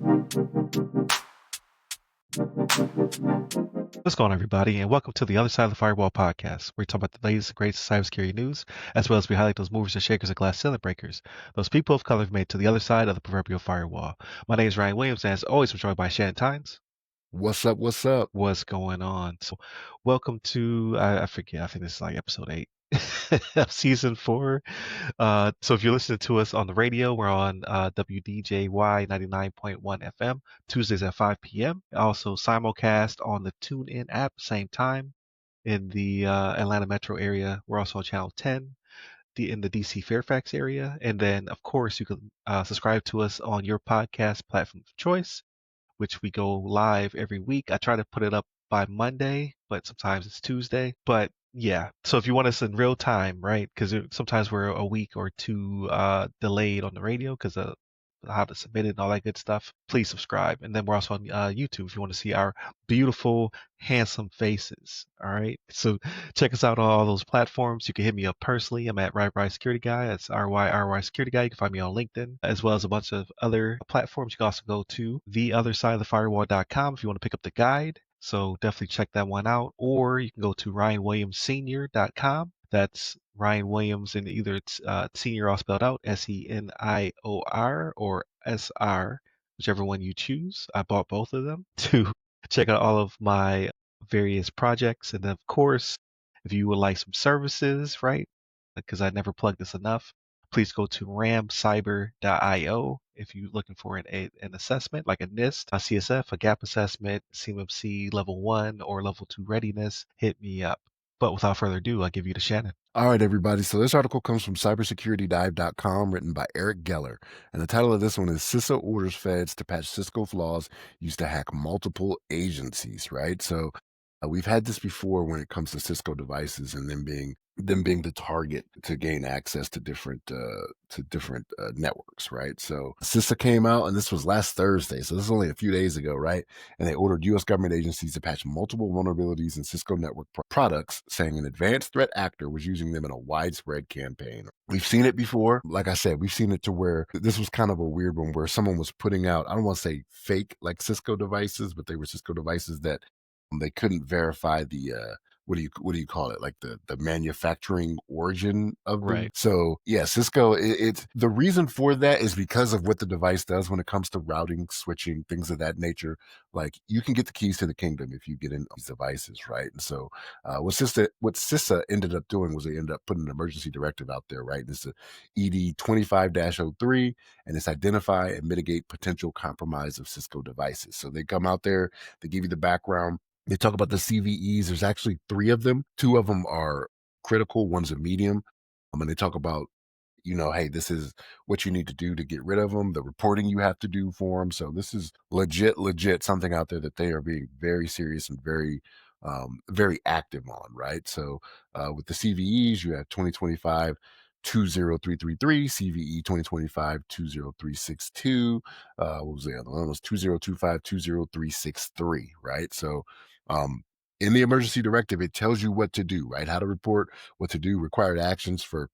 What's going on, everybody, and welcome to the Other Side of the Firewall podcast, where we talk about the latest and greatest cybersecurity news, as well as we highlight those movers and shakers and glass ceiling breakers, those people of color who've made it to the other side of the proverbial firewall. My name is Ryan Williams, and as always, I'm joined by Shannon Tynes. What's up? What's up? What's going on? So, welcome to, I forget, I think this is like episode 8 of season 4. So if you're listening to us on the radio, we're on WDJY 99.1 FM, Tuesdays at 5 p.m. Also simulcast on the TuneIn app, same time in the Atlanta metro area. We're also on channel 10 in the DC Fairfax area. And then, of course, you can subscribe to us on your podcast platform of choice, which we go live every week. I try to put it up by Monday, but sometimes it's Tuesday. But yeah, so if you want us in real time, right? Because sometimes we're a week or two delayed on the radio because of how to submit it and all that good stuff. Please subscribe, and then we're also on YouTube if you want to see our beautiful, handsome faces. All right, so check us out on all those platforms. You can hit me up personally. I'm at RY Security Guy. That's RY Security Guy. You can find me on LinkedIn, as well as a bunch of other platforms. You can also go to theothersideofthefirewall.com if you want to pick up the guide. So definitely check that one out. Or you can go to ryanwilliamssenior.com. That's Ryan Williams, and either it's senior all spelled out, SENIOR, or SR, whichever one you choose. I bought both of them to check out all of my various projects. And then, of course, if you would like some services, right? Because I never plugged this enough, please go to ramcyber.io if you're looking for an assessment like a NIST, a CSF, a gap assessment, CMMC level 1 or level 2 readiness. Hit me up. But without further ado, I'll give you to Shannon. All right, everybody. So this article comes from cybersecuritydive.com, written by Eric Geller. And the title of this one is CISA orders feds to patch Cisco flaws used to hack multiple agencies, right? So we've had this before when it comes to Cisco devices and them being the target to gain access to different networks, right? So CISA came out, and this was last Thursday, so this is only a few days ago, right? And they ordered U.S. government agencies to patch multiple vulnerabilities in Cisco network products, saying an advanced threat actor was using them in a widespread campaign. We've seen it before. Like I said, we've seen it to where this was kind of a weird one where someone was putting out, I don't want to say fake like Cisco devices, but they were Cisco devices that they couldn't verify the what do you call it, like the manufacturing origin of them. Right. So yeah, Cisco, it's the reason for that is because of what the device does when it comes to routing, switching, things of that nature. Like you can get the keys to the kingdom if you get in these devices, right? And so what CISA ended up doing was they ended up putting an emergency directive out there, right? And it's a ED 25-03, and it's identify and mitigate potential compromise of Cisco devices. So they come out there, they give you the background. They talk about the CVEs. There's actually 3 of them. 2 of them are critical. One's a medium. And they talk about, hey, this is what you need to do to get rid of them, the reporting you have to do for them. So this is legit something out there that they are being very serious and very active on, right? So with the CVEs, you have 2025 20333, CVE 2025 20362. What was the other one? It was 2025 20363, right? So in the emergency directive, it tells you what to do, right? How to report, what to do, required actions for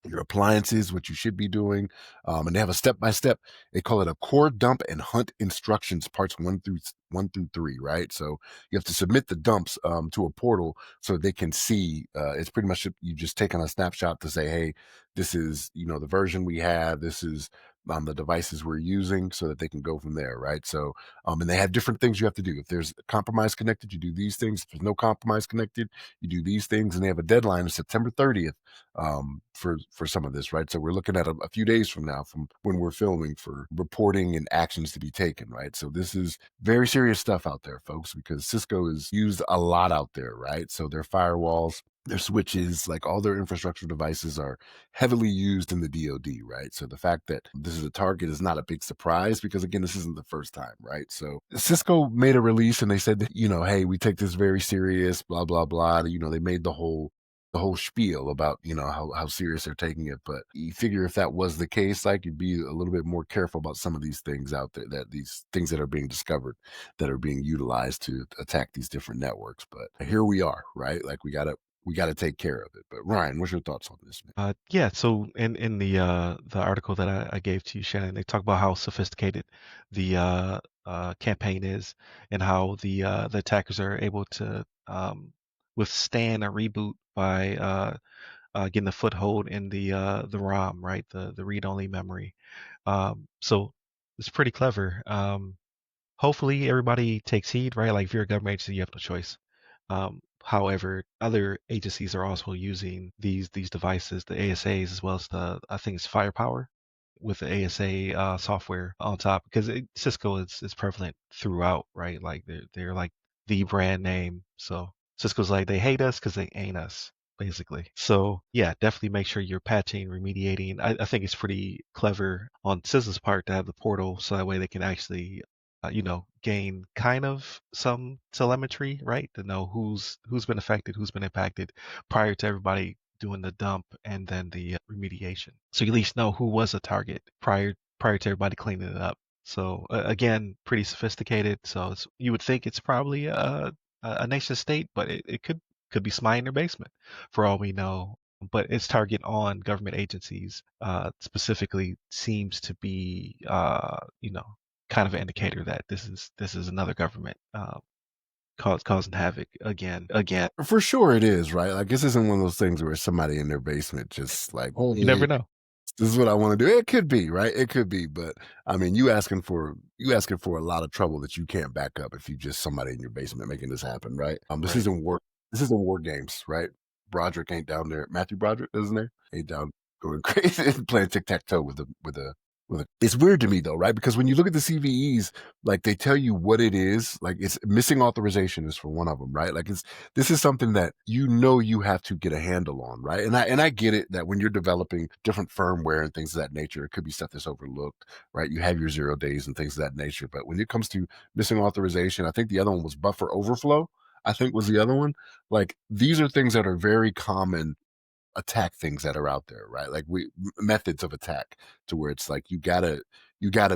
your appliances, what you should be doing. And they have a step-by-step, they call it a core dump and hunt instructions, parts 1 through 3, right? So you have to submit the dumps to a portal so they can see. It's pretty much you just taking a snapshot to say, hey, this is, the version we have, this is the devices we're using, so that they can go from there, right? So, and they have different things you have to do. If there's compromise connected, you do these things. If there's no compromise connected, you do these things. And they have a deadline of September 30th for some of this, right? So we're looking at a few days from now, from when we're filming, for reporting and actions to be taken, right? So this is very serious stuff out there, folks, because Cisco is used a lot out there, right? So their firewalls, their switches, like all their infrastructure devices are heavily used in the DoD, right? So the fact that this is a target is not a big surprise because, again, this isn't the first time, right? So Cisco made a release and they said that, hey, we take this very serious, blah, blah, blah. They made the whole spiel about, how serious they're taking it. But you figure if that was the case, like, you'd be a little bit more careful about some of these things out there, that these things that are being discovered, that are being utilized to attack these different networks. But here we are, right? Like, we got to we got to take care of it. But Ryan, what's your thoughts on this, man? Yeah, so in the article that I gave to you, Shannon, they talk about how sophisticated the campaign is and how the attackers are able to withstand a reboot by getting a foothold in the ROM, right? The read-only memory. So it's pretty clever. Hopefully everybody takes heed, right? Like if you're a government agency, you have no choice. However, other agencies are also using these devices, the ASAs, as well as the I think it's Firepower with the ASA software on top, because Cisco is prevalent throughout, right? Like they're like the brand name. So Cisco's like they hate us because they ain't us, basically. So yeah, definitely make sure you're patching, remediating. I think it's pretty clever on CISA's part to have the portal so that way they can actually gain kind of some telemetry, right? To know who's been affected, who's been impacted prior to everybody doing the dump and then the remediation. So you at least know who was a target prior to everybody cleaning it up. So again, pretty sophisticated. So you would think it's probably a nation state, but it could be somebody in their basement, for all we know. But its target on government agencies specifically seems to be, kind of an indicator that this is another government causing havoc again. For sure, it is right. Like this isn't one of those things where somebody in their basement just like, You never hey, know. this is what I want to do. It could be, right? It could be, but I mean, you asking for a lot of trouble that you can't back up if you just somebody in your basement making this happen, right? This Right. isn't war. This isn't war games, right? Broderick ain't down there. Matthew Broderick, isn't there? Ain't down going crazy playing tic tac toe with a. It's weird to me though, right? Because when you look at the CVEs, like they tell you what it is. Like it's missing authorization is for one of them, right? Like this is something that you have to get a handle on, right? And I get it that when you're developing different firmware and things of that nature, it could be stuff that's overlooked, right? You have your 0 days and things of that nature. But when it comes to missing authorization, I think the other one was buffer overflow. I think was the other one. Like these are things that are very common attack things that are out there, right? Like methods of attack to where it's like you gotta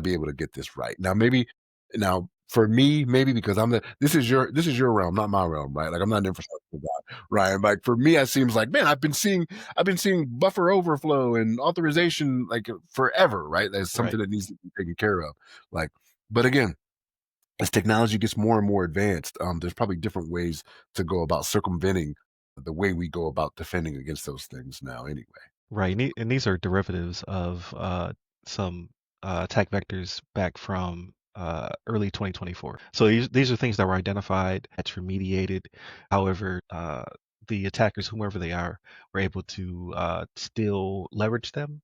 be able to get this right. Now for me, maybe because this is your realm, not my realm, right? Like I'm not an infrastructure guy, Ryan. Like for me, it seems like man, I've been seeing buffer overflow and authorization like forever, right? That's Right. something that needs to be taken care of. Like, but again, as technology gets more and more advanced, there's probably different ways to go about circumventing the way we go about defending against those things now. Anyway. Right. And these are derivatives of some attack vectors back from early 2024. So these are things that were identified, that's remediated. However, the attackers, whomever they are, were able to still leverage them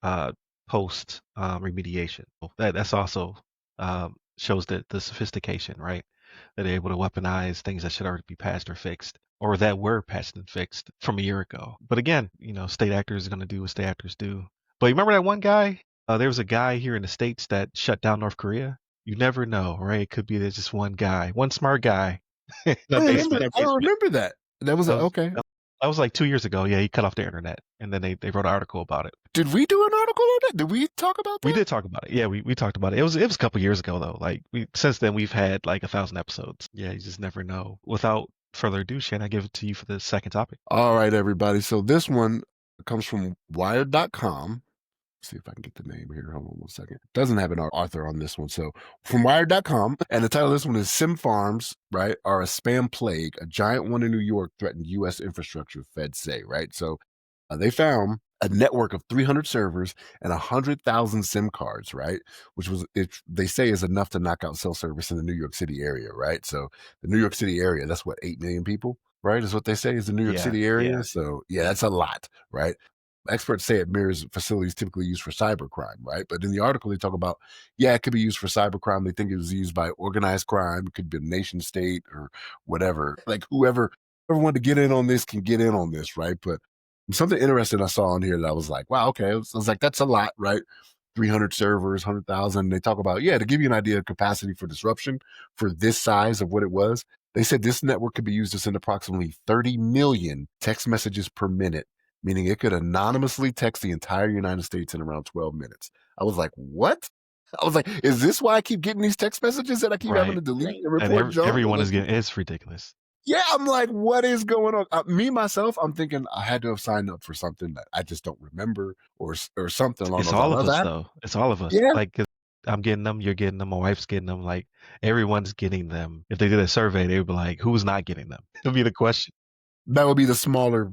uh, post remediation. So that's also shows the sophistication, right? That they're able to weaponize things that should already be patched or fixed, or that were patched and fixed from a year ago. But again, state actors are going to do what state actors do. But you remember that one guy? There was a guy here in the States that shut down North Korea. You never know, right? It could be there's just one guy, one smart guy in the basement. I don't remember that. That was That was, okay. that was like 2 years ago. Yeah, he cut off the internet, and then they wrote an article about it. Did we do an article on that? Did we talk about We that? did talk about it. Yeah, we talked about it. It was a couple years ago though. Like we since then we've had like 1,000 episodes. Yeah, you just never know. Without further ado, Shane, I give it to you for the second topic. All right, everybody. So this one comes from Wired.com. See if I can get the name here. Hold on one second. Doesn't have an author on this one. So from Wired.com, and the title of this one is Sim Farms, right, are a spam plague. A giant one in New York threatened U.S. infrastructure, feds say, right? So they found a network of 300 servers and 100,000 SIM cards, right? Which they say is enough to knock out cell service in the New York City area, right? So the New York City area, that's what, 8 million people, right? Is what they say is the New York Yeah, City area. yeah, So yeah, that's a lot, right? Experts say it mirrors facilities typically used for cybercrime, right? But in the article, they talk about, yeah, it could be used for cybercrime. They think it was used by organized crime. It could be a nation state or whatever. Like whoever wanted to get in on this can get in on this, right? But something interesting I saw on here that I was like, wow, okay. I was like, that's a lot, right? 300 servers, 100,000. They talk about, yeah, to give you an idea of capacity for disruption for this size of what it was. They said this network could be used to send approximately 30 million text messages per minute, meaning it could anonymously text the entire United States in around 12 minutes. I was like, what? I was like, is this why I keep getting these text messages that I keep having right. to delete and And report junk? everyone is getting it's ridiculous. Yeah, I'm like, what is going on? Me myself, I'm thinking I had to have signed up for something that I just don't remember, or something along It's those all lines. of us That, though. It's all of us. yeah, Like 'cause I'm getting them, you're getting them, my wife's getting them. Like everyone's getting them. If they did a survey, they would be like, "Who's not getting them?" It'll be the question. that would be the smaller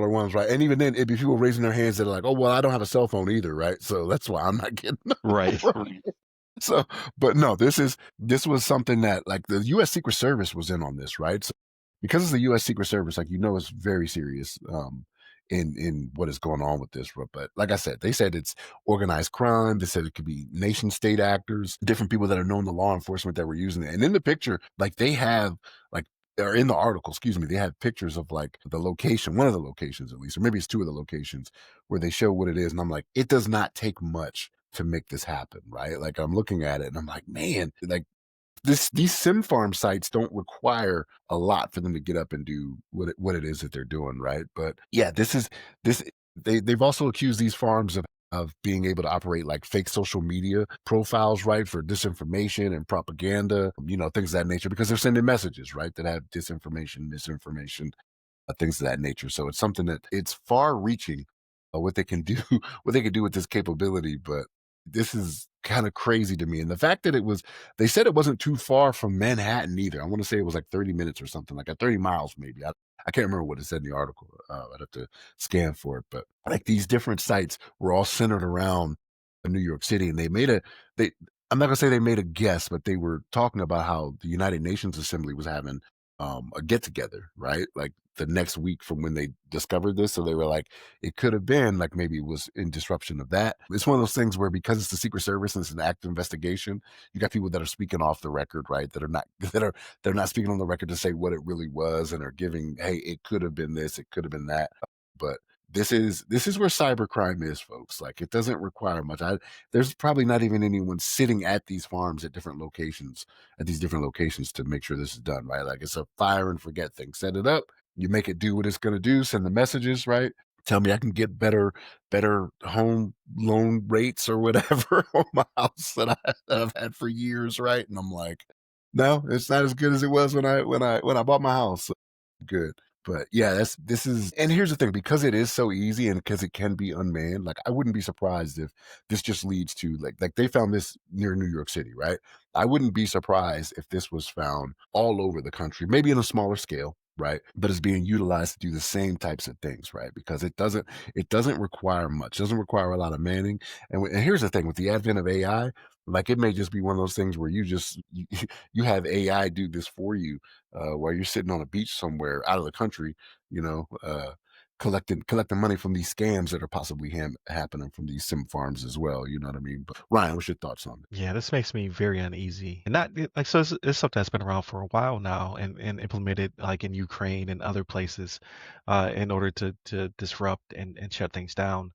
ones, right? And even then, it'd be people raising their hands that are like, "Oh, well, I don't have a cell phone either, right? So that's why I'm not getting them." Right. Right. So, but no, this was something that, like, the U.S. Secret Service was in on this, right? So, because it's the U.S. Secret Service, like, it's very serious, in what is going on with this. But like I said, they said it's organized crime. They said it could be nation state actors, different people that are known to law enforcement that were using it. And in the picture, like, they have, like, or in the article, excuse me, they have pictures of, like, the location, one of the locations at least, or maybe it's two of the locations where they show what it is. And I'm like, it does not take much to make this happen, right? Like, I'm looking at it and I'm like, man, like, these sim farm sites don't require a lot for them to get up and do what it is that they're doing, right? But yeah, this they've also accused these farms of being able to operate like fake social media profiles, right, for disinformation and propaganda, things of that nature, because they're sending messages, right, that have disinformation, misinformation, things of that nature. So it's something that it's far reaching, what they can do, what they can do with this capability. But this is kind of crazy to me. And the fact that they said it wasn't too far from Manhattan either. I want to say it was like 30 minutes or something, like at 30 miles, maybe. I can't remember what it said in the article. I'd have to scan for it. But like, these different sites were all centered around New York City. And they, I'm not going to say they made a guess, but they were talking about how the United Nations Assembly was having, a get together, right? Like, the next week from when they discovered this. So they were like, it could have been like, maybe it was in disruption of that. It's one of those things where, because it's the Secret Service and it's an active investigation, you got people that are speaking off the record, right? That are not they're not speaking on the record to say what it really was, and are giving, hey, it could have been this, it could have been that. But this is where cybercrime is, folks. Like, it doesn't require much. There's probably not even anyone sitting at these farms at these different locations to make sure this is done, right? Like, it's a fire and forget thing. Set it up, you make it do what it's going to do, send the messages, right? Tell me I can get better home loan rates or whatever on my house that I've had for years, right? And I'm like, no, it's not as good as it was when I bought my house. So, good. But yeah, this is, and here's the thing, because it is so easy and because it can be unmanned, like, I wouldn't be surprised if this just leads to, like they found this near New York City, right? I wouldn't be surprised if this was found all over the country, maybe in a smaller scale, right? But it's being utilized to do the same types of things, right? Because it doesn't require much, doesn't require a lot of manning. And here's the thing, with the advent of AI, like, it may just be one of those things where you have AI do this for you, while you're sitting on a beach somewhere out of the country, you know, collecting money from these scams that are possibly happening from these sim farms as well. You know what I mean? But Ryan, what's your thoughts on it? Yeah, this makes me very uneasy. And not like so it's something that's been around for a while now and implemented like in Ukraine and other places in order to disrupt and shut things down.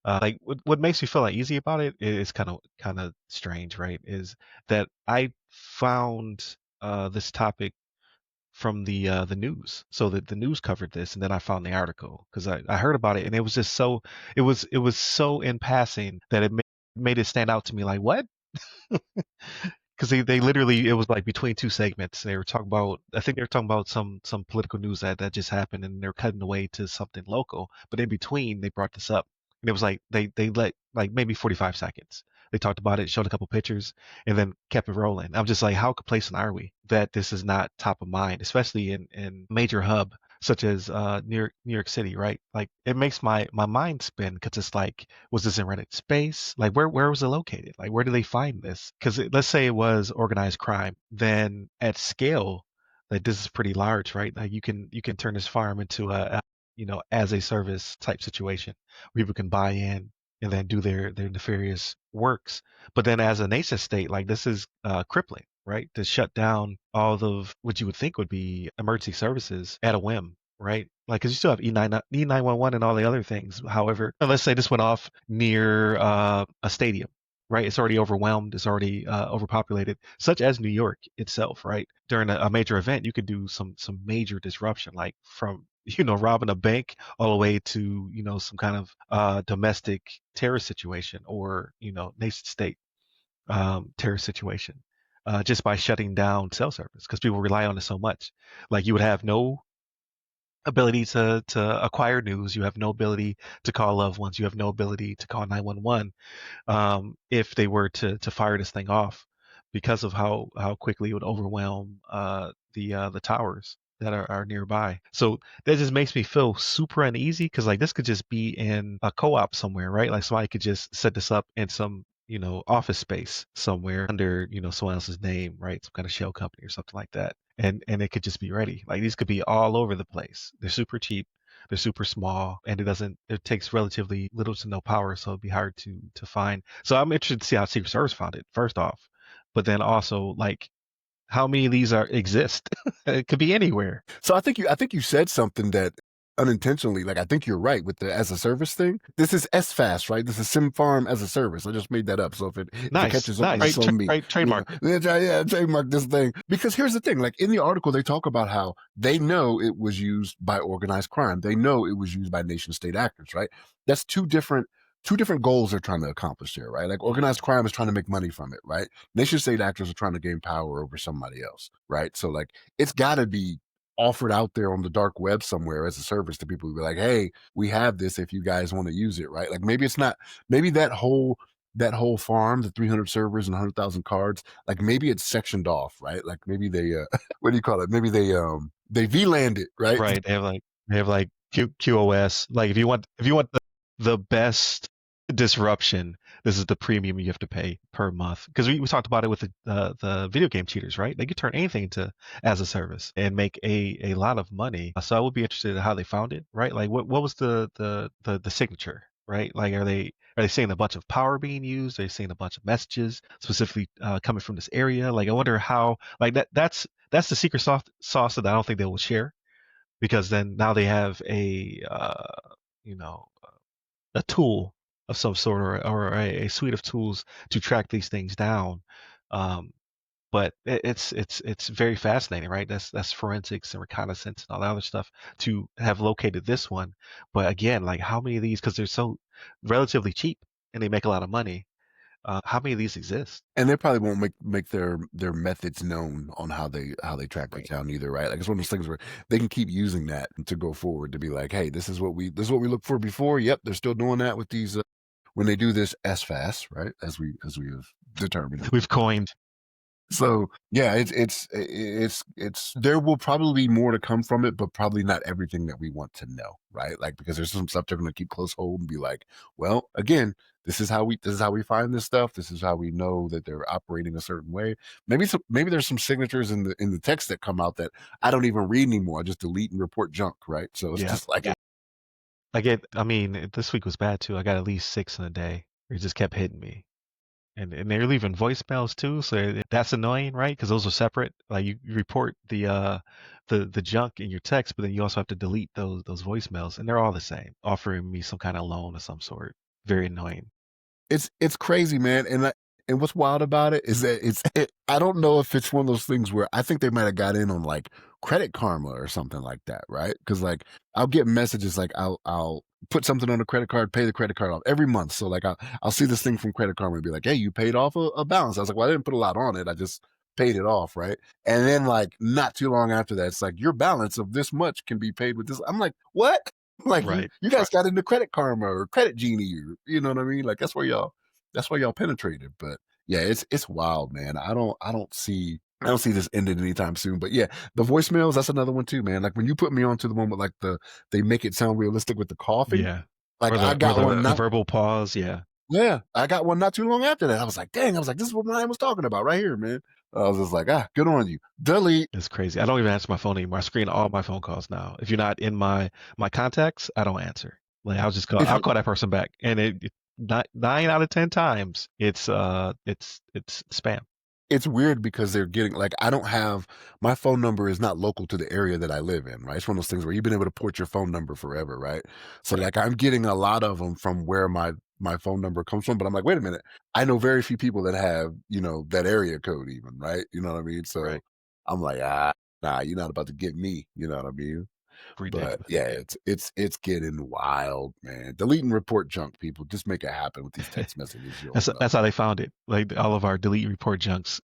Like what makes me feel uneasy about it is kind of strange, right? Is that I found this topic from the news. So that the news covered this and then I found the article because I heard about it and it was just so it was so in passing that it made it stand out to me like what? Because they literally it was like between two segments they were talking about I think they were talking about some political news that just happened and they're cutting away to something local but in between they brought this up and it was like they let like maybe 45 seconds they talked about it showed a couple pictures and then kept it rolling. I'm just like how complacent are we that this is not top of mind especially in major hub such as New York City, right? Like it makes my mind spin because it's like, was this in rented space? Like where was it located? Like where do they find this? Because let's say it was organized crime, then at scale, like this is pretty large, right? Like you can turn this farm into a as a service type situation where people can buy in and then do their nefarious works. But then as a nation state, like this is crippling, right? To shut down all of what you would think would be emergency services at a whim, right? Like, because you still have E911 and all the other things. However, let's say this went off near a stadium, right? It's already overwhelmed. It's already overpopulated, such as New York itself, right? During a major event, you could do some major disruption, like from robbing a bank all the way to some kind of domestic terror situation or nation state terror situation. just by shutting down cell service because people rely on it so much. Like you would have no ability to acquire news. You have no ability to call loved ones. You have no ability to call 911 if they were to fire this thing off because of how quickly it would overwhelm the towers that are nearby. So that just makes me feel super uneasy because like this could just be in a co-op somewhere, right? Like somebody could just set this up in some office space somewhere under someone else's name, right? Some kind of shell company or something like that. And it could just be ready. Like these could be all over the place. They're super cheap, they're super small, and it takes relatively little to no power, so it'd be hard to find. So I'm interested to see how Secret Service found it, first off. But then also like how many of these are exist? It could be anywhere. So I think you said something that unintentionally, like I think you're right with the as a service thing. This is SFAS, right? This is Sim Farm as a service. I just made that up. So if it Nice, catches on, nice. that's on me. Right, trademark it. Yeah, trademark this thing. Because here's the thing, like in the article, they talk about how they know it was used by organized crime. They know it was used by nation state actors, right? That's two different goals they're trying to accomplish here, right? Like organized crime is trying to make money from it, right? Nation state actors are trying to gain power over somebody else, right? So like it's gotta be offered out there on the dark web somewhere as a service to people who be like, hey, we have this if you guys want to use it, right? Like maybe it's not, maybe that whole farm, the 300 servers and 100,000 cards, like maybe it's sectioned off, right? Like maybe they, what do you call it? Maybe they VLANed it, right? Right. They have like QoS. Like if you want the best disruption, this is the premium you have to pay per month. Because we talked about it with the video game cheaters, right? They could turn anything into as a service and make a lot of money. So I would be interested in how they found it, right? Like what was the signature, right? Like are they seeing a bunch of power being used? Are they seeing a bunch of messages specifically coming from this area? Like I wonder how like that's the secret sauce that I don't think they will share because then now they have you know a tool of some sort or a suite of tools to track these things down. Um, but it's very fascinating, right? That's forensics and reconnaissance and all that other stuff to have located this one. But again, like how many of these? Because they're so relatively cheap and they make a lot of money. How many of these exist? And they probably won't make their methods known on how they track you Right. down either, right? Like it's one of those things where they can keep using that to go forward to be like, hey, this is what we looked for before. Yep, they're still doing that with these when they do this as fast, right? As we have determined. We've coined. So yeah, it's there will probably be more to come from it, but probably not everything that we want to know, right? Like because there's some stuff they're gonna keep close hold and be like, well, again, this is how we find this stuff. This is how we know that they're operating a certain way. Maybe there's some signatures in the text that come out that I don't even read anymore. I just delete and report junk, right? So it's Yeah. just like I mean, this week was bad too. I got at least six in a day. It just kept hitting me. And they're leaving voicemails too, so that's annoying, right? Because those are separate. Like you report the junk in your text, but then you also have to delete those voicemails, and they're all the same, offering me some kind of loan of some sort. Very annoying. it's crazy, man. And what's wild about it is that I don't know if it's one of those things where I think they might have got in on like Credit Karma or something like that, right? Because like I'll get messages like I'll put something on a credit card, pay the credit card off every month. So like I'll see this thing from Credit Karma and be like, hey, you paid off a balance. I was like, well, I didn't put a lot on it. I just paid it off, right? And then like not too long after that, it's like your balance of this much can be paid with this. I'm like, what? Like you Right. you guys got into Credit Karma or Credit Genie, or you know what I mean? Like that's why y'all penetrated. But yeah, it's wild, man. I don't see this ending anytime soon. But yeah, the voicemails, that's another one too, man. Like when you put me onto the one with like they make it sound realistic with the coughing. Yeah. Like Or I the got one the not verbal pause. Yeah. yeah, I got one not too long after that. I was like, dang, I was like, this is what Ryan was talking about right here, man. I was just like, good on you. Delete. It's crazy. I don't even answer my phone anymore. I screen all my phone calls now. If you're not in my contacts, I don't answer. Like If I'll you call that person back, and nine out of 10 times it's spam. it's weird because they're getting like I don't have my phone number is not local to the area that I live in, right? It's one of those things where you've been able to port your phone number forever, right? So Right. like I'm getting a lot of them from where my phone number comes from, but I'm like, wait a minute, I know very few people that have that area code even, right? You know what I mean? So Right. I'm like, nah, you're not about to get me, you know what I mean? But Ridiculous. yeah, it's getting wild, man. Delete and report junk, people. Just make it happen with these text messages. You'll That's how they found it. Like all of our delete report junks.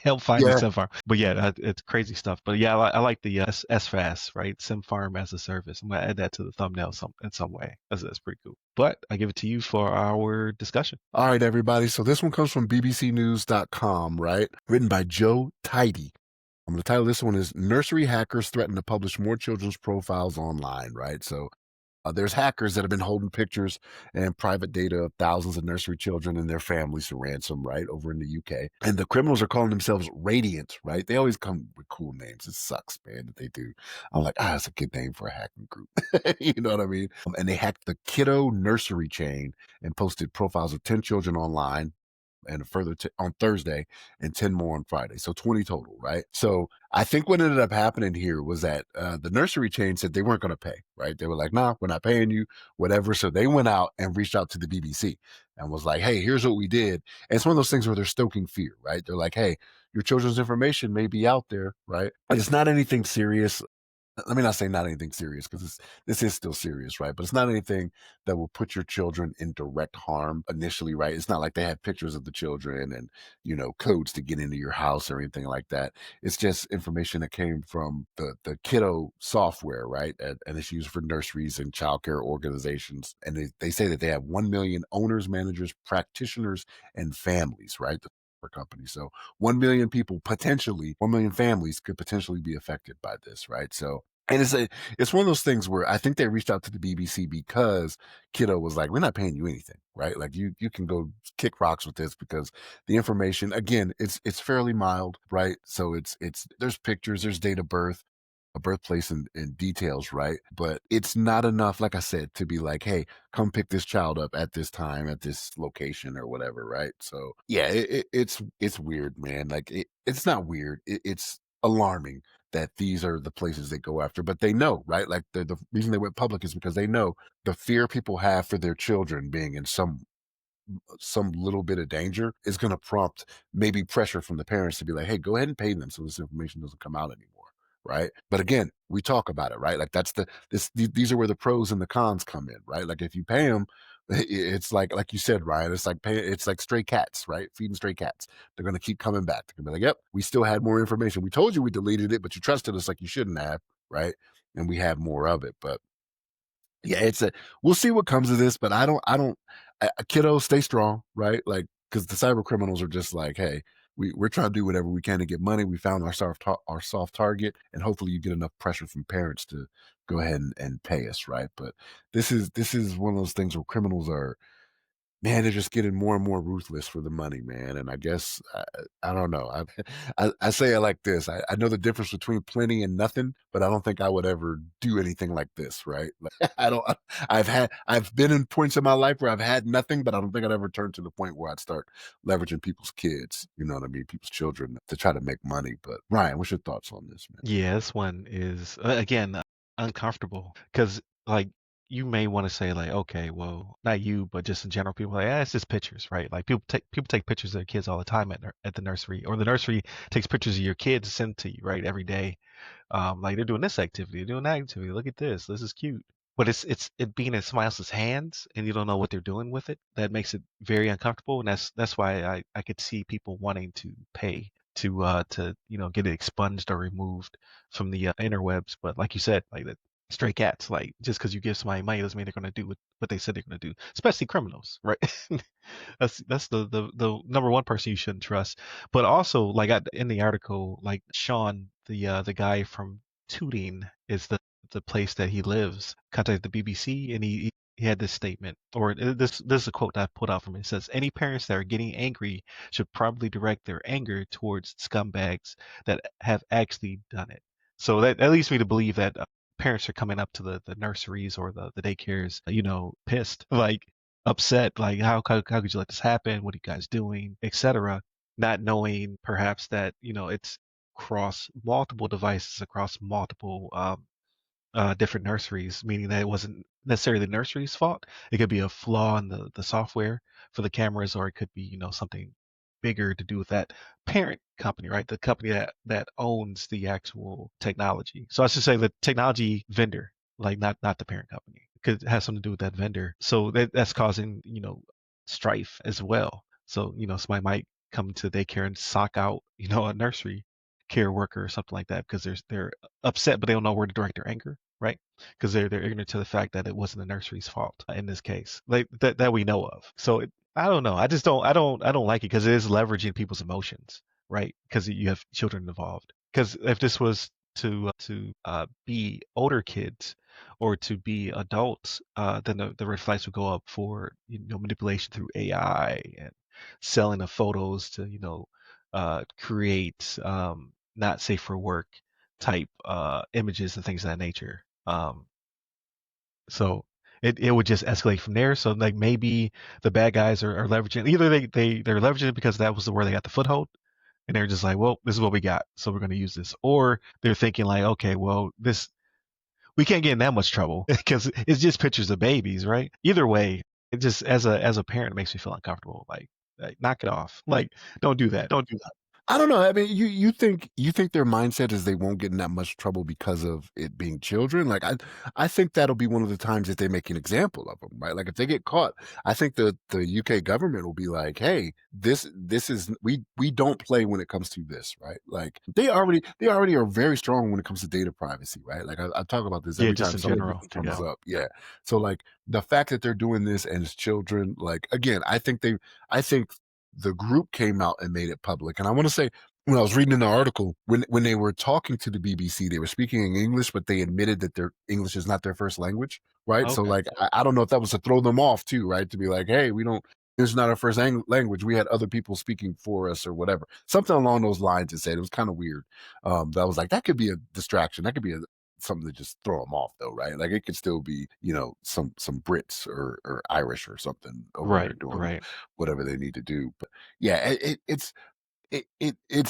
help find the Yeah. sim farm. But yeah, it's crazy stuff. But yeah, I like the SFAS, right? Sim farm as a service. I'm gonna add that to the thumbnail in some way. That's pretty cool. But I give it to you for our discussion. All right, everybody. So this one comes from bbcnews.com, right? Written by Joe Tidy. The title of this one is Nursery Hackers Threaten to Publish More Children's Profiles Online, right? So there's hackers that have been holding pictures and private data of thousands of nursery children and their families for ransom, right, over in the UK. And the criminals are calling themselves Radiant, right? They always come with cool names. It sucks, man, that they do. I'm like, that's a good name for a hacking group. You know what I mean? And they hacked the Kiddo Nursery chain and posted profiles of 10 children online and a further on Thursday and 10 more on Friday. So 20 total, right? So I think what ended up happening here was that the nursery chain said they weren't going to pay, right? They were like, nah, we're not paying you, whatever. So they went out and reached out to the BBC and was like, hey, here's what we did. And it's one of those things where they're stoking fear, right? They're like, hey, your children's information may be out there, right? And it's not anything serious. Let me not say not anything serious because this is still serious, right? But it's not anything that will put your children in direct harm initially, right? It's not like they have pictures of the children and, codes to get into your house or anything like that. It's just information that came from the kiddo software, right? And it's used for nurseries and childcare organizations. And they say that they have 1 million owners, managers, practitioners, and families, right? For company. So 1 million people potentially, 1 million families could potentially be affected by this, right? So and it's one of those things where I think they reached out to the BBC because Kiddo was like, we're not paying you anything, right? Like you can go kick rocks with this because the information, again, it's fairly mild, right? So it's there's pictures, there's date of birth, a birthplace and details, right? But it's not enough, like I said, to be like, hey, come pick this child up at this time, at this location or whatever, right? So yeah, it's weird, man. Like it's not weird. It's alarming that these are the places they go after, but they know, right? Like the reason they went public is because they know the fear people have for their children being in some little bit of danger is going to prompt maybe pressure from the parents to be like, hey, go ahead and pay them so this information doesn't come out anymore. Right. But again, we talk about it, right? Like that's these are where the pros and the cons come in, right? Like if you pay them, it's like you said, Ryan, it's like stray cats, right? Feeding stray cats. They're going to keep coming back. They're going to be like, yep, we still had more information. We told you we deleted it, but you trusted us like you shouldn't have. Right. And we have more of it. But yeah, we'll see what comes of this, but kiddo, stay strong, right? Like, because the cyber criminals are just like, hey, we're trying to do whatever we can to get money. We found our soft target, and hopefully you get enough pressure from parents to go ahead and pay us, right? But this is one of those things where criminals are, man, they're just getting more and more ruthless for the money, man. And I guess I don't know. I say it like this: I know the difference between plenty and nothing, but I don't think I would ever do anything like this, right? Like, I don't. I've been in points in my life where I've had nothing, but I don't think I'd ever turn to the point where I'd start leveraging people's kids. You know what I mean? People's children to try to make money. But Ryan, what's your thoughts on this, man? Yeah, this one is again uncomfortable because like you may want to say like, okay, well, not you, but just in general, people are like, it's just pictures, right? Like people take pictures of their kids all the time at the nursery, or the nursery takes pictures of your kids sent to you, right, every day. Like they're doing this activity, they're doing that activity. Look at this. This is cute. But it's it being in somebody else's hands and you don't know what they're doing with it. That makes it very uncomfortable, and that's why I could see people wanting to pay to get it expunged or removed from the interwebs. But like you said, like the stray cats, like just because you give somebody money doesn't mean they're going to do what they said they're going to do. Especially criminals, right? That's the number one person you shouldn't trust. But also, like in the article, like Sean, the guy from Tooting is the place that he lives, contacted the BBC, and he had this statement, or this is a quote that I pulled out from it. It says, "Any parents that are getting angry should probably direct their anger towards scumbags that have actually done it." So that leads me to believe that parents are coming up to the nurseries or the daycares, pissed, like upset, like how could you let this happen? What are you guys doing, etc. Not knowing perhaps that it's across multiple devices, across multiple different nurseries, meaning that it wasn't necessarily the nursery's fault. It could be a flaw in the software for the cameras, or it could be something bigger to do with that parent company, right? The company that owns the actual technology. So I should say the technology vendor, like not the parent company, because it has something to do with that vendor. So that's causing strife as well. So somebody might come to daycare and sock out, a nursery care worker or something like that because they're upset, but they don't know where to direct their anger, right? Because they're ignorant to the fact that it wasn't the nursery's fault in this case, like that we know of. So I don't know. I don't like it because it is leveraging people's emotions, right? Because you have children involved. Because if this was to be older kids or to be adults, then the red flags would go up for manipulation through AI and selling of photos to create not safe for work type images and things of that nature. So it would just escalate from there. So like maybe the bad guys are leveraging either they're leveraging it because that was where they got the foothold and they're just like, well, this is what we got, so we're going to use this, or they're thinking like, okay, well, this we can't get in that much trouble because it's just pictures of babies, right? Either way, it just as a parent it makes me feel uncomfortable. Like knock it off. Like don't do that. Don't do that. I don't know. I mean, you think their mindset is they won't get in that much trouble because of it being children. Like I think that'll be one of the times that they make an example of them, right? Like if they get caught, I think the UK government will be like, hey, this is we don't play when it comes to this, right? Like they already are very strong when it comes to data privacy, right? Like I talk about this Yeah, every just time in something general. comes Yeah. up. Yeah. So like the fact that they're doing this and it's children, like again, I think the group came out and made it public. And I want to say, when I was reading in the article, when they were talking to the BBC, they were speaking in English, but they admitted that their English is not their first language, right? So, Okay. like, I don't know if that was to throw them off too, right? To be like, hey, we don't. It's not our first language. We had other people speaking for us, or whatever, something along those lines. It said it was kind of weird. That was like that could be a distraction. That could be something to just throw them off, though, right? Like it could still be, some Brits or Irish or something over there Right. doing Right. whatever they need to do. But yeah, it's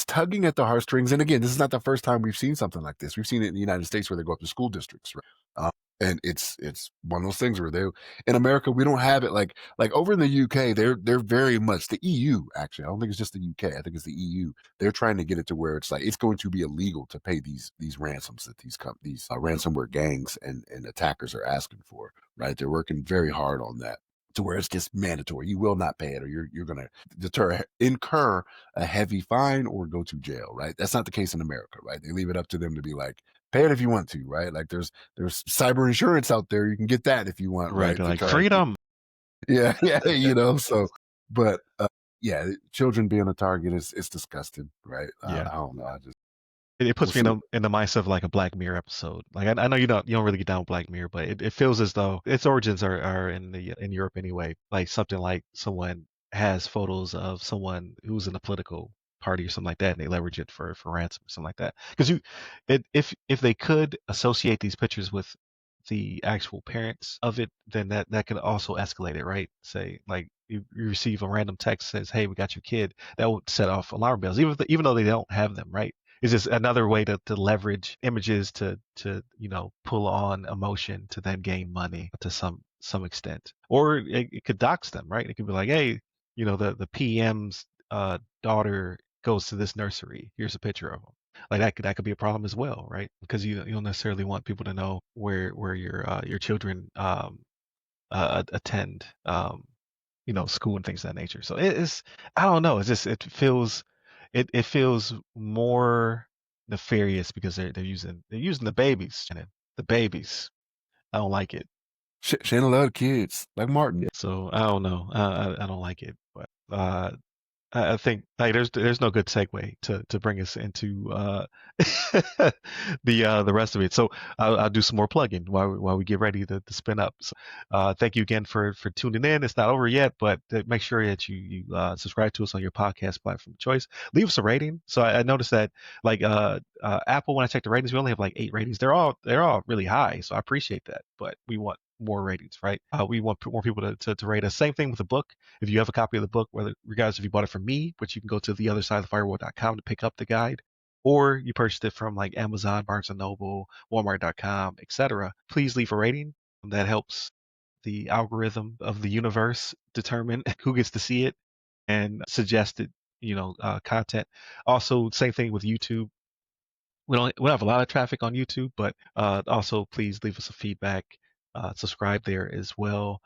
tugging at the heartstrings. And again, this is not the first time we've seen something like this. We've seen it in the United States where they go up to school districts, right? And it's one of those things where they in America we don't have it like over in the UK they're very much the EU actually. I don't think it's just the UK. I think it's the EU. They're trying to get it to where it's like it's going to be illegal to pay these ransoms that these ransomware gangs and attackers are asking for. Right? They're working very hard on that to where it's just mandatory. You will not pay it, or you're going to incur a heavy fine or go to jail. Right? That's not the case in America. Right? They leave it up to them to be like, pay it if you want to. Right? Like there's cyber insurance out there. You can get that if you want. Right. Right? They're To like try and freedom. yeah, yeah. So, but yeah, children being a target is disgusting. Right? Yeah. I don't know. I just It we'll puts me see. in the mindset of like a Black Mirror episode. Like I know you don't really get down with Black Mirror, but it feels as though its origins are in Europe anyway. Like something like someone has photos of someone who's in a political party or something like that, and they leverage it for ransom or something like that. Because if they could associate these pictures with the actual parents of it, then that could also escalate it, right? Say like you receive a random text says, "Hey, we got your kid." That would set off alarm bells, even though they don't have them, right? Is just another way to leverage images to pull on emotion to then gain money to some extent, or it could dox them, right? It could be like, hey, the PM's daughter goes to this nursery. Here's a picture of them. Like that could be a problem as well, right? Because you don't necessarily want people to know where your children attend school and things of that nature. So it's I don't know. It's just it feels more nefarious because they're using the babies, Shannon. The babies. I don't like it. Shannon love kids like Martin. So I don't know. I don't like it. But I think like there's no good segue to bring us into the rest of it. So I'll do some more plugging while we get ready to spin up. So, thank you again for tuning in. It's not over yet, but make sure that you subscribe to us on your podcast platform of choice. Leave us a rating. So I noticed that like Apple, when I check the ratings, we only have like 8 ratings. They're all really high, so I appreciate that. But we want more ratings, right? We want more people to rate us. Same thing with the book. If you have a copy of the book, whether regardless if you bought it from me, which you can go to theothersideofthefirewall.com to pick up the guide, or you purchased it from like Amazon, Barnes and Noble, Walmart.com, etc., please leave a rating. That helps the algorithm of the universe determine who gets to see it and suggested, content. Also, same thing with YouTube. We don't have a lot of traffic on YouTube, but also please leave us a feedback. Subscribe there as well.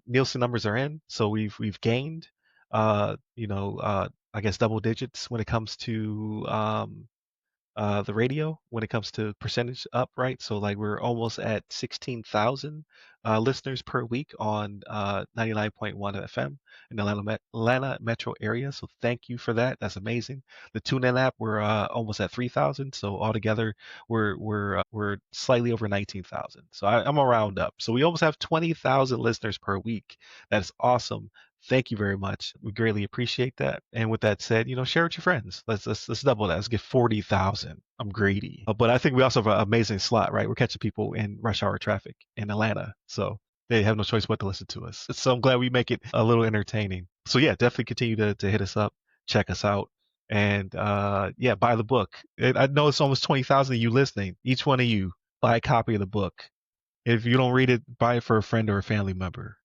Nielsen numbers are in, so we've gained. I guess, double digits when it comes to the radio when it comes to percentage up, right? So like we're almost at 16,000 listeners per week on 99.1 FM in the Atlanta metro area. So thank you for that. That's amazing. The TuneIn app, we're almost at 3,000. So altogether, we're slightly over 19,000. So I'm gonna round up. So we almost have 20,000 listeners per week. That's awesome. Thank you very much. We greatly appreciate that. And with that said, share with your friends. Let's double that. Let's get 40,000. I'm greedy. But I think we also have an amazing slot, right? We're catching people in rush hour traffic in Atlanta, so they have no choice but to listen to us. So I'm glad we make it a little entertaining. So yeah, definitely continue to hit us up, check us out, and yeah, buy the book. I know it's almost 20,000 of you listening. Each one of you buy a copy of the book. If you don't read it, buy it for a friend or a family member.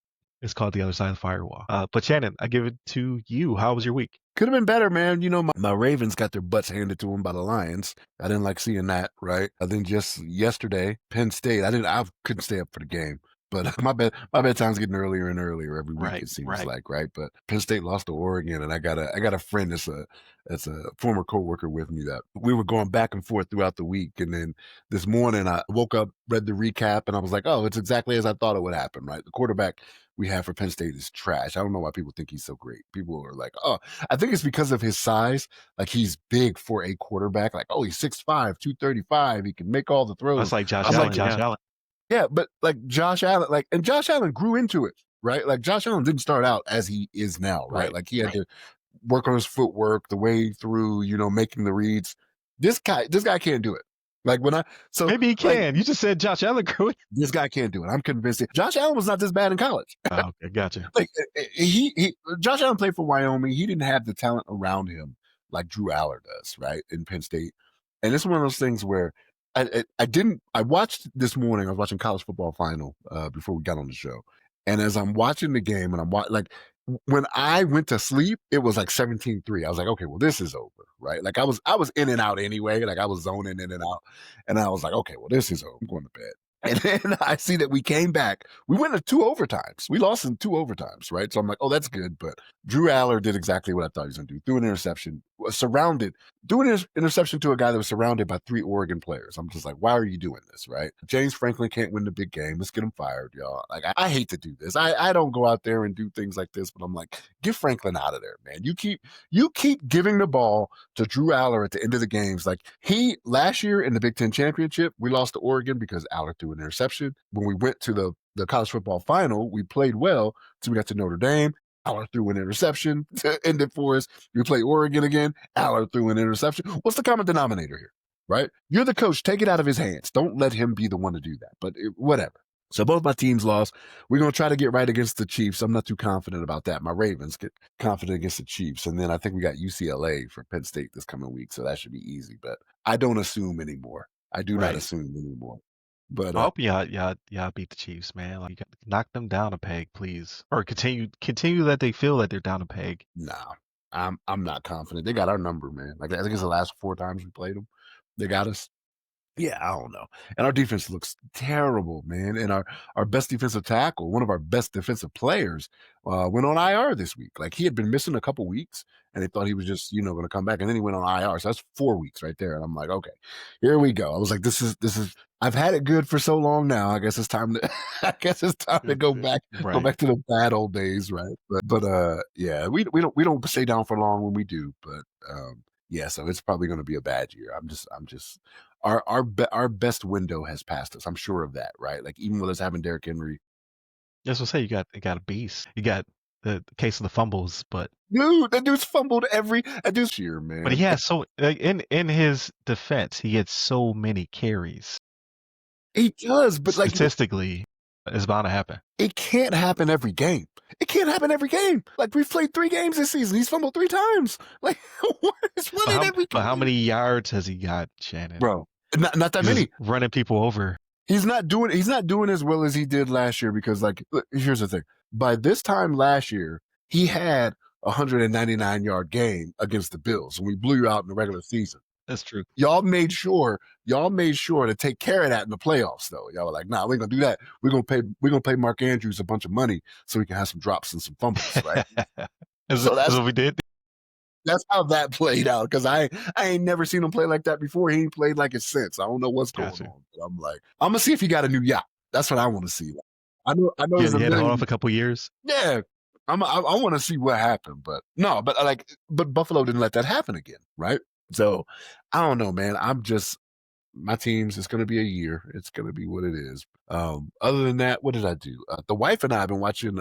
It's called The Other Side of the Firewall. But Shannon, I give it to you. How was your week? Could have been better, man. My Ravens got their butts handed to them by the Lions. I didn't like seeing that, right? And then just yesterday, Penn State. I couldn't stay up for the game, but my bedtime's getting earlier and earlier every week. Right, It seems right. like, right? But Penn State lost to Oregon, and I got a friend that's a former coworker with me that we were going back and forth throughout the week, and then this morning I woke up, read the recap, and I was like, oh, it's exactly as I thought it would happen, right? The quarterback we have for Penn State is trash. I don't know why people think he's so great. People are like, oh, I think it's because of his size. Like he's big for a quarterback. Like, oh, he's 6'5", 235. He can make all the throws. That's like Josh I'm like, Allen. Yeah. Allen. Yeah, but like Josh Allen, and Josh Allen grew into it, right? Like Josh Allen didn't start out as he is now, right? Right. Like he had to work on his footwork the way through, making the reads. This guy can't do it. Like Maybe he like can. You just said Josh Allen grew it. this guy can't do it. I'm convinced. Josh Allen was not this bad in college. Oh, okay, gotcha. Like Josh Allen played for Wyoming. He didn't have the talent around him like Drew Aller does, right, in Penn State. And it's one of those things where I watched this morning. I was watching college football final before we got on the show, and as I'm watching the game, and I'm like, when I went to sleep, it was like 17-3. I was like, okay, well, this is over, right? Like I was in and out anyway. Like I was zoning in and out, and I was like, okay, well, this is over. I'm going to bed. And then I see that we came back. We went to 2 overtimes. We lost in 2 overtimes, right? So I'm like, oh, that's good. But Drew Aller did exactly what I thought he was going to do. Threw an interception, threw an interception to a guy that was surrounded by 3 Oregon players. I'm just like, why are you doing this, right? James Franklin can't win the big game. Let's get him fired, y'all. Like, I hate to do this. I don't go out there and do things like this, but I'm like, get Franklin out of there, man. You keep giving the ball to Drew Aller at the end of the games. Like last year in the Big Ten championship, we lost to Oregon because Aller threw an interception. When we went to the college football final, we played well. So we got to Notre Dame. Aller threw an interception to end it for us. We play Oregon again. Aller threw an interception. What's the common denominator here, right? You're the coach. Take it out of his hands. Don't let him be the one to do that. But whatever. So both my teams lost. We're going to try to get right against the Chiefs. I'm not too confident about that. My Ravens get confident against the Chiefs. And then I think we got UCLA for Penn State this coming week. So that should be easy. But I don't assume anymore. I do not assume anymore. But I hope y'all beat the Chiefs, man. Like, you got to knock them down a peg, please, or continue that they feel that they're down a peg. nah, I'm not confident. They got our number, man. Like I think it's the last 4 times we played them. They got us. Yeah, I don't know. And our defense looks terrible, man. And our best defensive tackle, one of our best defensive players, went on IR this week. Like he had been missing a couple weeks, and they thought he was just going to come back, and then he went on IR. So that's 4 weeks right there. And I'm like, okay, here we go. I was like, this is. I've had it good for so long now. I guess it's time to. I guess it's time to go back to the bad old days, right? But yeah, we don't stay down for long when we do, but yeah, so it's probably going to be a bad year. I'm just our best window has passed us. I'm sure of that, right? Like even with us having Derrick Henry. That's what I say. You got a beast. You got the case of the fumbles, but Dude, that dude's fumbled that dude's year, man. but he has so in his defense, he gets so many carries. He does, but like Statistically, it's bound to happen. it can't happen every game. It can't happen every game. Like we've played 3 games this season. He's fumbled 3 times. Like what is running every game? But how many yards has he got, Shannon? Bro, not that He's many. just running people over. He's not doing as well as he did last year because like here's the thing. By this time last year, he had a 199-yard game against the Bills and we blew you out in the regular season. That's true. Y'all made sure to take care of that in the playoffs, though. Y'all were like, nah, we ain't gonna do that. We're gonna pay Mark Andrews a bunch of money so he can have some drops and some fumbles, right? That's what we did. That's how that played out because I ain't never seen him play like that before. He ain't played like it since. I don't know what's going Gotcha. on. But I'm like, I'm gonna see if he got a new yacht. That's what I want to see. I know Yeah, there's a he had to hold off million. a couple years. Yeah, I want to see what happened, but no, but Buffalo didn't let that happen again, right? So I don't know, man. I'm just my teams. It's going to be a year. It's going to be what it is. Other than that, what did I do? The wife and I have been watching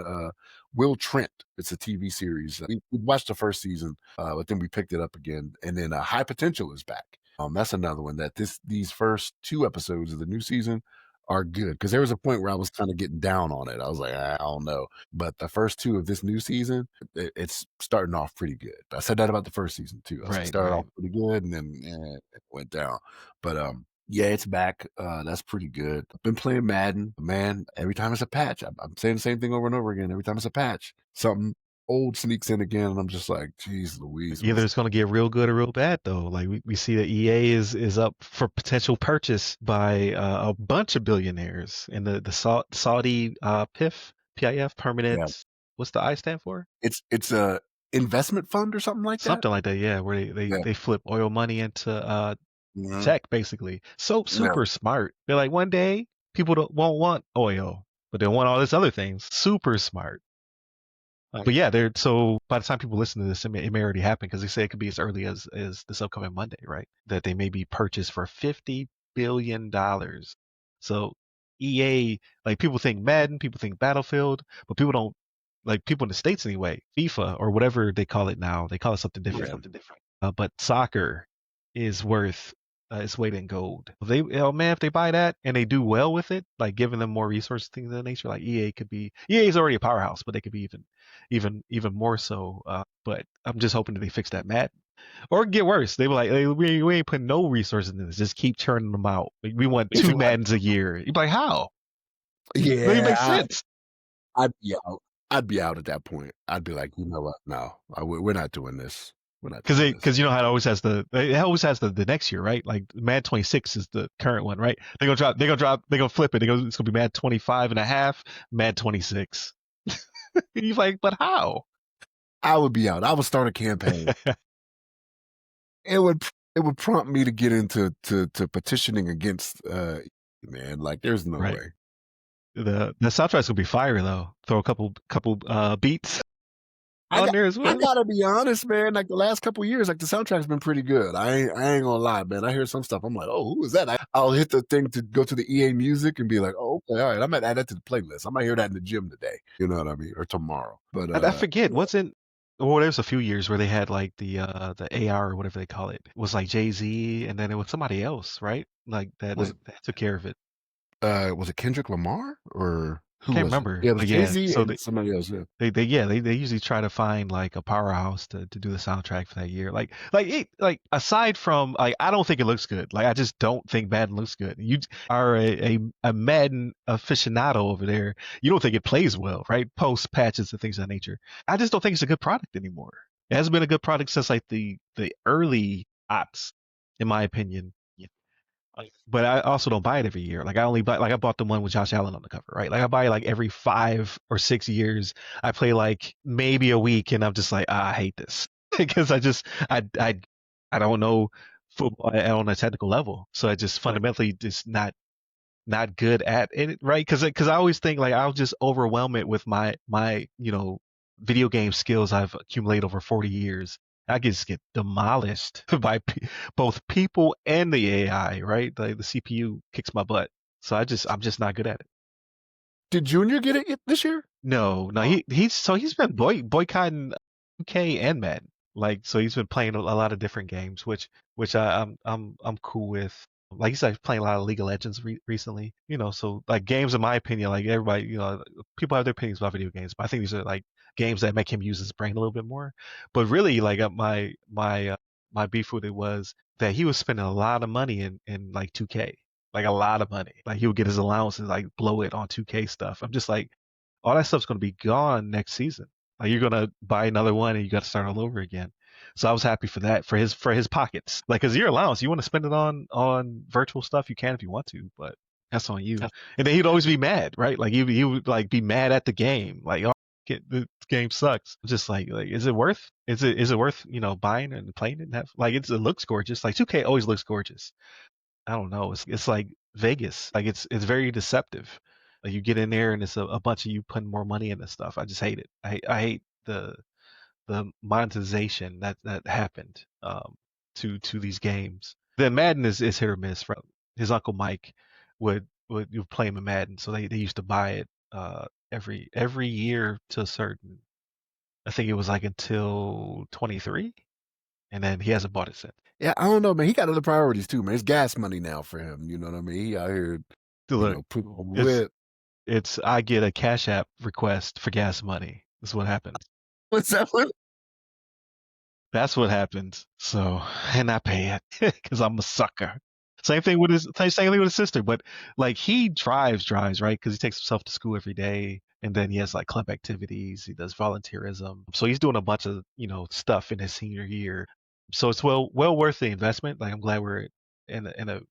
Will Trent. It's a TV series. We watched the first season, but then we picked it up again. And then High Potential is back. That's another one that these first two episodes of the new season are good because there was a point where I was kind of getting down on it. I was like, I don't know. But the first two of this new season, it's starting off pretty good. I said that about the first season too. I was like, Right, started off right. pretty good and then it went down. But yeah, it's back. That's pretty good. I've been playing Madden, man. Every time it's a patch, I'm saying the same thing over and over again. Every time it's a patch, something old sneaks in again, and I'm just like, geez, Louise, Either what's it's going to get real good or real bad, though. Like we see that EA is up for potential purchase by a bunch of billionaires in the Saudi PIF yeah? permanent. What's the I stand for? It's a investment fund or something like that. Something like that, yeah. Where Yeah, they flip oil money into mhm, tech, basically. So yeah, super smart. They're like, one day people won't want oil, but they'll want all this other things. Super smart. But yeah, they're so by the time people listen to this, it may already happen because they say it could be as early as this upcoming Monday, right? That they may be purchased for $50 billion. So EA, like people think Madden, people think Battlefield, but people don't like people in the States anyway. FIFA or whatever they call it now, they call it something yeah. different. But soccer is worth its weight in gold. If they, oh man, if they buy that and they do well with it, like giving them more resources, things of that nature, like EA could be. EA is already a powerhouse, but they could be even more so. But I'm just hoping that they fix that Madden or get worse. They were like, hey, we ain't putting no resources in this. Just keep churning them out. We want two Maddens a year. You're like, how? It doesn't even make Yeah, sense. I'd be out. I'd be out at that point. I'd be like, you know what? No, we're not doing this. We're not doing this. Because you know how it always has the next year, right? Like Mad 26 is the current one, right? They're gonna flip it. It's gonna be Mad 25 and a half, Mad 26. And you're like, but how? I would be out. I would start a campaign. It would prompt me to get into to petitioning against man, like there's no Right. way. The soundtrack's gonna be fire though. Throw a couple beats I on got there as I well. gotta be honest, man. Like the last couple years, like the soundtrack's been pretty good. I ain't gonna lie, man. I hear some stuff. I'm like, oh, who is that? I'll hit the thing to go to the EA music and be like, oh, okay, all right. I might add that to the playlist. I might hear that in the gym today. You know what I mean? Or tomorrow. But I forget, yeah, wasn't well, there's a few years where they had like the AR or whatever they call it. It was like Jay-Z and then it was somebody else, right? Like was it that took care of it. was it Kendrick Lamar or who Can't was it? remember. Yeah, it was But Jay yeah, Z so and somebody else. Yeah, they usually try to find like a powerhouse to do the soundtrack for that year. Like aside from like I don't think it looks good. Like I just don't think Madden looks good. You are a Madden aficionado over there. You don't think it plays well, right? Post patches and things of that nature. I just don't think it's a good product anymore. It hasn't been a good product since like the early ops, in my opinion. But I also don't buy it every year. Like I only buy like I bought the one with Josh Allen on the cover, right? Like I buy like every 5 or 6 years. I play like maybe a week, and I'm just like, I hate this because I don't know football on a technical level, so I just fundamentally just not good at it, right? Because I always think like I'll just overwhelm it with my video game skills I've accumulated over 40 years. I just get demolished by both people and the AI, right? Like the CPU kicks my butt, so I'm just not good at it. did Junior get it this year? No, he's been boycotting 2K and Madden. Like so he's been playing a lot of different games, which I'm cool with. Like you said, he's playing a lot of League of Legends recently. So like games, in my opinion, like everybody, people have their opinions about video games, but I think these are like games that make him use his brain a little bit more. But really, like my beef with it was that he was spending a lot of money in like 2K, like a lot of money. Like he would get his allowance and like blow it on 2K stuff. I'm just like, all that stuff's going to be gone next season. Like you're going to buy another one and you got to start all over again. So I was happy for that for his pockets. Like, cause your allowance, you want to spend it on virtual stuff, you can if you want to, but that's on you. And then he'd always be mad, right? Like he would like be mad at the game, like, oh, the game sucks. I'm just like, is it worth? Is it worth buying and playing it and have like it looks gorgeous. Like 2K always looks gorgeous. I don't know. It's like Vegas. Like it's very deceptive. Like you get in there and it's a bunch of you putting more money into stuff. I just hate it. I hate the monetization that happened to these games. Then Madden is hit or miss. Right? His uncle Mike would you play him in Madden, so they used to buy it every year to a certain. I think it was like until 23, and then he hasn't bought it since. Yeah, I don't know, man. He got other priorities too, man. It's gas money now for him. You know what I mean? He out here, So look, put on the it's whip. it's I get a Cash App request for gas money. That's what happens. What's that? That's what happens. So, and I pay it because I'm a sucker. Same thing with his sister, but like he drives, right? Because he takes himself to school every day, and then he has like club activities. He does volunteerism, so he's doing a bunch of stuff in his senior year. So it's well worth the investment. Like I'm glad we're in a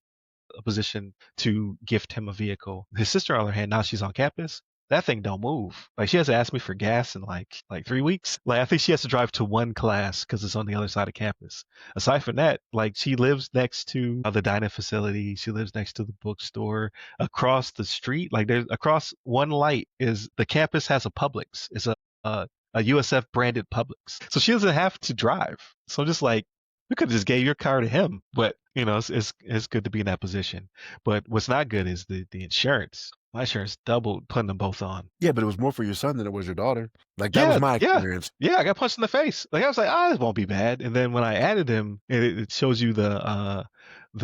position to gift him a vehicle. His sister, on the other hand, now she's on campus. That thing don't move. Like she hasn't asked me for gas in like 3 weeks. Like I think she has to drive to one class because it's on the other side of campus. Aside from that, like she lives next to the dining facility. She lives next to the bookstore. Across the street, like there's across one light is the campus has a Publix. It's a USF branded Publix. So she doesn't have to drive. So I'm just like, we could have just gave your car to him, but it's good to be in that position. But what's not good is the insurance. My insurance doubled putting them both on. Yeah, but it was more for your son than it was your daughter. Like that was Yeah, my yeah, experience. yeah. I got punched in the face. Like I was like, this won't be bad. And then when I added him, it shows you the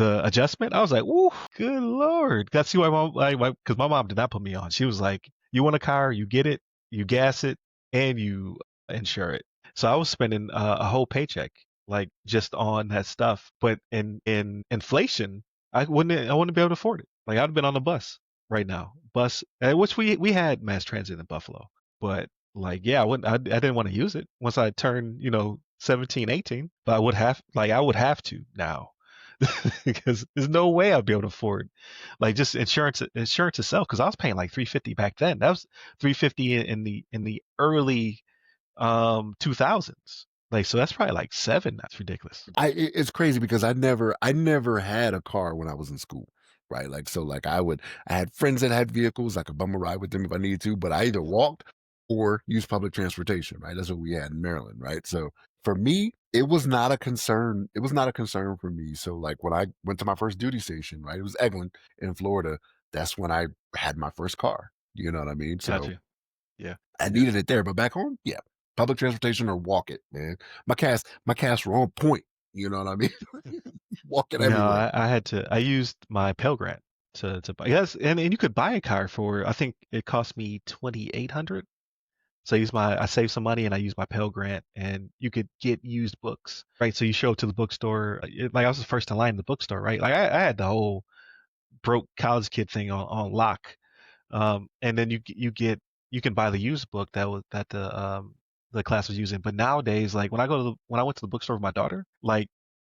adjustment. I was like, woo, good lord. That's why because my mom did not put me on. She was like, you want a car, you get it, you gas it, and you insure it. So I was spending a whole paycheck like just on that stuff. But in inflation, I wouldn't be able to afford it. Like I'd have been on the bus right now, which we had mass transit in Buffalo, but like yeah, I didn't want to use it once I turned 17, 18, but I would have to now because there's no way I'd be able to afford like just insurance itself because I was paying like 350 back then. That was 350 in the early 2000s. Like so that's probably like seven. That's ridiculous. It's crazy because I never had a car when I was in school, right? Like so, like I had friends that had vehicles. I could bum a ride with them if I needed to, but I either walked or used public transportation, right? That's what we had in Maryland, right? So for me, it was not a concern. It was not a concern for me. So like when I went to my first duty station, right? It was Eglin in Florida. That's when I had my first car. You know what I mean? So Gotcha. Yeah. I Yeah. needed it there, but back home, yeah, public transportation or walk it, man. My casts were on point. You know what I mean? Walking No, everywhere. I had to. I used my Pell Grant to buy. Yes, and you could buy a car for. I think it cost me 2,800. So I saved some money and I used my Pell Grant, and you could get used books, right? So you show up to the bookstore. Like I was the first in line in the bookstore, right? Like I had the whole broke college kid thing on lock. And then you can buy the used book that the class was using. But nowadays, like when I went to the bookstore with my daughter, like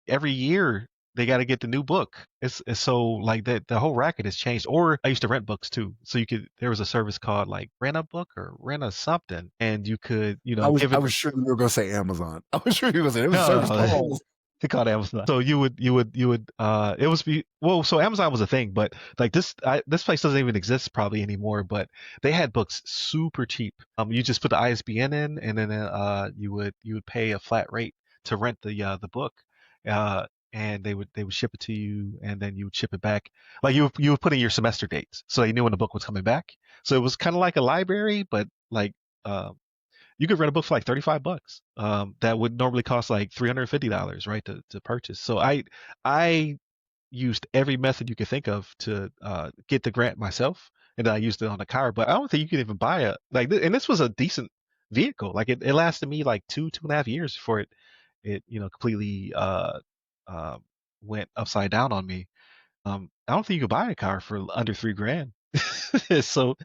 every year they got to get the new book. It's so like that the whole racket has changed. Or I used to rent books too, so there was a service called like rent a book or rent a something, and you could I was give I it. was sure you were gonna say Amazon. I was sure you were gonna say it was a No, service no, called. they called Amazon. So you would it was well, so Amazon was a thing, but like this place doesn't even exist probably anymore, but they had books super cheap. You just put the ISBN in and then you would pay a flat rate to rent the book. And they would ship it to you and then you would ship it back. Like you would put in your semester dates so you knew when the book was coming back. So it was kind of like a library, but like um you could rent a book for like 35 bucks. That would normally cost like $350, right, to purchase. So I used every method you could think of to get the grant myself, and then I used it on the car. But I don't think you could even buy and this was a decent vehicle. Like it lasted me like 2.5 years before it completely uh, went upside down on me. I don't think you could buy a car for under 3 grand. So,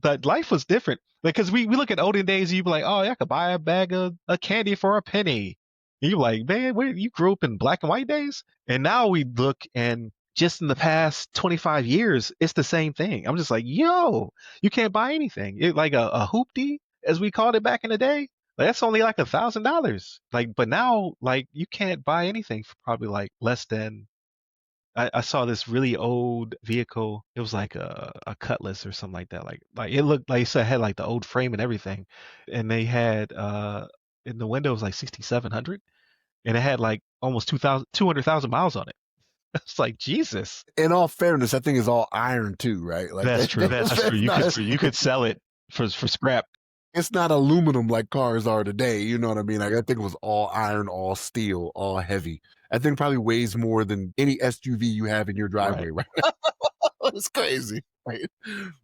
but life was different. Like, cause we look at olden days, you be like, oh, yeah, I could buy a bag of candy for a penny. And you're like, man, you grew up in black and white days? And now we look and just in the past 25 years, it's the same thing. I'm just like, yo, you can't buy anything. Like a hoopty. as we called it back in the day. Like, that's only like $1,000. Like, but now, like, you can't buy anything for probably like less than. I saw this really old vehicle. It was like a Cutlass or something like that. Like it looked like it had like the old frame and everything, and they had in the window it was like 6,700, and it had like almost 200,000 miles on it. It's like Jesus. In all fairness, that thing is all iron too, right? Like That's true. That's true. that's You not could you could sell it for scrap. it's not aluminum like cars are today. You know what I mean? Like that thing was all iron, all steel, all heavy. That thing probably weighs more than any SUV you have in your Right. driveway right now. It's crazy. Right?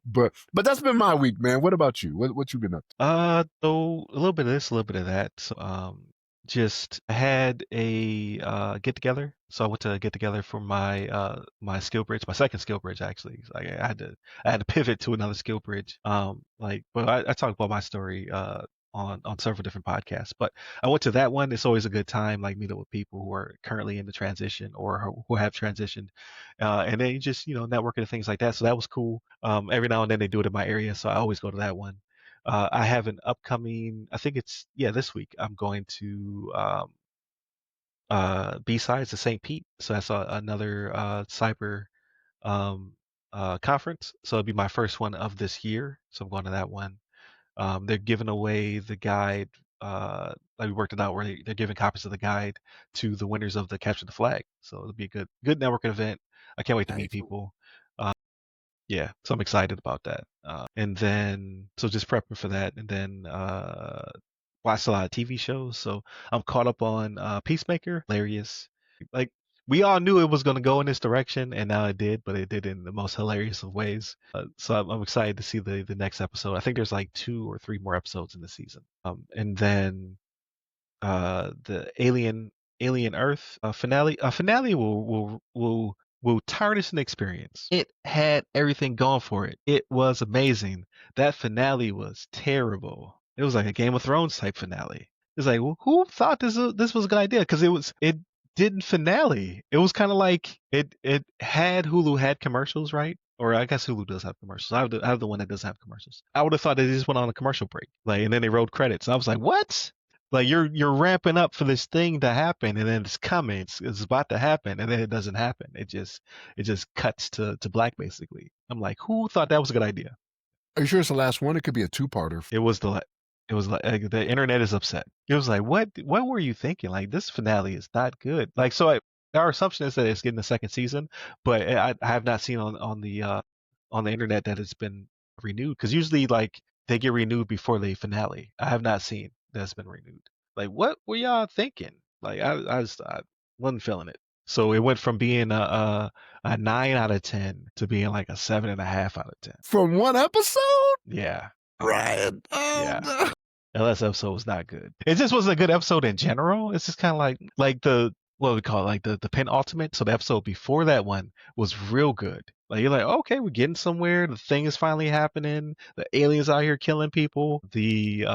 But that's been my week, man. What about you? What you been up to? So a little bit of this, a little bit of that. So, just had a get together. So I went to a get together for my my skill bridge, my second skill bridge actually. Like I had to pivot to another skill bridge. Like, but I talked about my story on several different podcasts. But I went to that one. It's always a good time, like meeting with people who are currently in the transition or who have transitioned, and then you just networking and things like that. So that was cool. Every now and then they do it in my area, so I always go to that one. I have an upcoming, I think it's, yeah, this week. I'm going to B-Sides to St. Pete. So that's another cyber um, conference. So it'll be my first one of this year. So I'm going to that one. They're giving away the guide. Like we worked it out where they're giving copies of the guide to the winners of the Capture the Flag. So it'll be a good networking event. I can't wait to meet Nice. people. Yeah, so I'm excited about that. And then, so just prepping for that, and then watched a lot of TV shows. So I'm caught up on Peacemaker, hilarious. Like we all knew it was going to go in this direction, and now it did, but it did in the most hilarious of ways. So I'm excited to see the next episode. I think there's like 2 or 3 more episodes in the season. And then the Alien Earth finale. Finale will tarnish an experience. It had everything going for it. It was amazing. That finale was terrible. It was like a Game of Thrones type finale. It's like, well, who thought this was a good idea? Because it didn't finale. It was kind of like it had Hulu had commercials, right? Or I guess Hulu does have commercials. I have the one that does have commercials. I would have thought they just went on a commercial break, like, and then they rolled credits. I was like, what? Like you're ramping up for this thing to happen, and then it's coming. It's about to happen, and then it doesn't happen. It just cuts to black basically. I'm like, who thought that was a good idea? Are you sure it's the last one? It could be a two-parter. It was the internet is upset. It was like, what were you thinking? Like, this finale is not good. Like, so our assumption is that it's getting the second season, but I have not seen on the internet that it's been renewed, because usually like they get renewed before the finale. I have not seen that it's been renewed. Like, what were y'all thinking? Like, I wasn't feeling it. So it went from being a 9 out of 10 to being like a 7.5 out of 10. From one episode? Yeah, Ryan. Oh yeah. no. The last episode was not good. It just wasn't a good episode in general. It's just kind of like the what we call it, like the penultimate. So the episode before that one was real good. Like you're like, okay, we're getting somewhere. The thing is finally happening. The aliens out here killing people. The